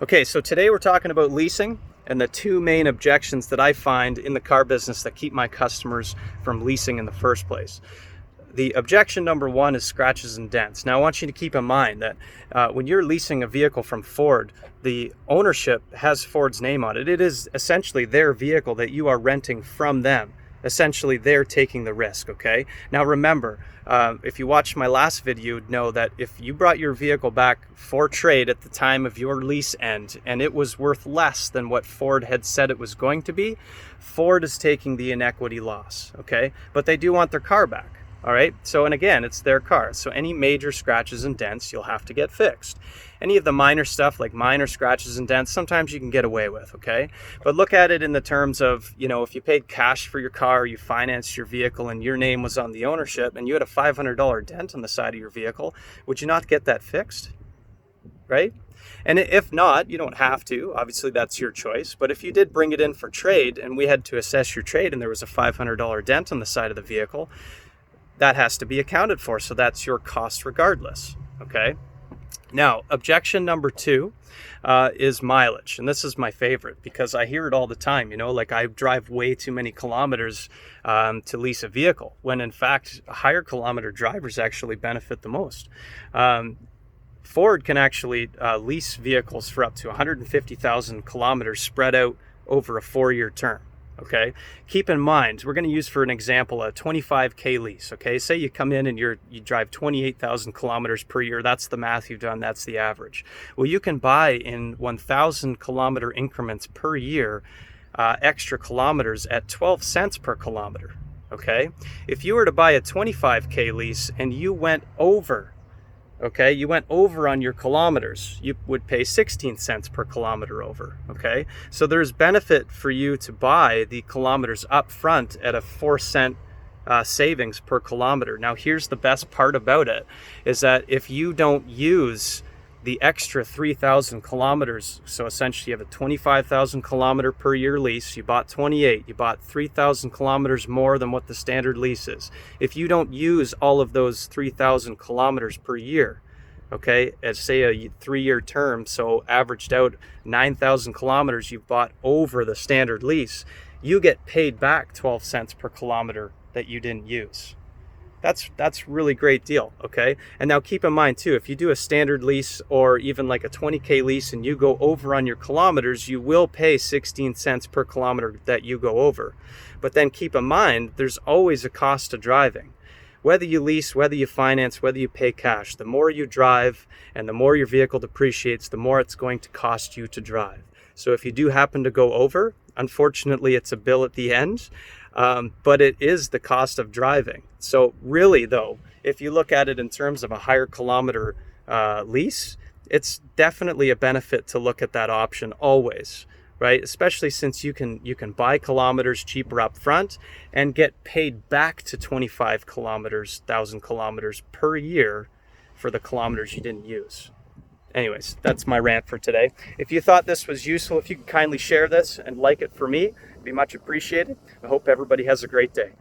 Okay, so today we're talking about leasing and the two main objections that I find in the car business that keep my customers from leasing in the first place. The objection number one is scratches and dents. Now I want you to keep in mind that when you're leasing a vehicle from Ford, the ownership has Ford's name on it. It is essentially their vehicle that you are renting from them. Essentially, they're taking the risk, okay? Now remember, if you watched my last video, you'd know that if you brought your vehicle back for trade at the time of your lease end and it was worth less than what Ford had said it was going to be, Ford is taking the inequity loss, okay? But they do want their car back. All right, so and again, it's their car. So any major scratches and dents, you'll have to get fixed. Any of the minor stuff like minor scratches and dents, sometimes you can get away with, okay? But look at it in the terms of, if you paid cash for your car, you financed your vehicle and your name was on the ownership and you had a $500 dent on the side of your vehicle, would you not get that fixed, right? And if not, you don't have to. Obviously, that's your choice. But if you did bring it in for trade and we had to assess your trade and there was a $500 dent on the side of the vehicle, that has to be accounted for. So that's your cost regardless, okay? Now, objection number two is mileage. And this is my favorite because I hear it all the time, like I drive way too many kilometers to lease a vehicle, when in fact, higher kilometer drivers actually benefit the most. Ford can actually lease vehicles for up to 150,000 kilometers spread out over a 4-year term. Okay, keep in mind, we're going to use for an example a 25K lease. Okay, say you come in and you drive 28,000 kilometers per year. That's the math you've done. That's the average. Well, you can buy in 1,000 kilometer increments per year extra kilometers at 12 cents per kilometer. Okay, if you were to buy a 25K lease and you went over, you went over on your kilometers, you would pay 16 cents per kilometer over, okay? So there's benefit for you to buy the kilometers up front at a 4-cent savings per kilometer. Now, here's the best part about it, is that if you don't use the extra 3,000 kilometers, so essentially you have a 25,000 kilometer per year lease, you bought 28, you bought 3,000 kilometers more than what the standard lease is. If you don't use all of those 3,000 kilometers per year, okay, as say a 3-year term, so averaged out 9,000 kilometers you've bought over the standard lease, you get paid back 12 cents per kilometer that you didn't use. That's really great deal, okay? And now keep in mind too, if you do a standard lease or even like a 20K lease and you go over on your kilometers, you will pay 16 cents per kilometer that you go over. But then keep in mind, there's always a cost to driving. Whether you lease, whether you finance, whether you pay cash, the more you drive and the more your vehicle depreciates, the more it's going to cost you to drive. So if you do happen to go over, unfortunately, it's a bill at the end. But it is the cost of driving. So really though, if you look at it in terms of a higher kilometer lease, it's definitely a benefit to look at that option always, right? Especially since you can buy kilometers cheaper up front and get paid back to 1,000 kilometers per year for the kilometers you didn't use. Anyways, that's my rant for today. If you thought this was useful, if you could kindly share this and like it for me, it'd be much appreciated. I hope everybody has a great day.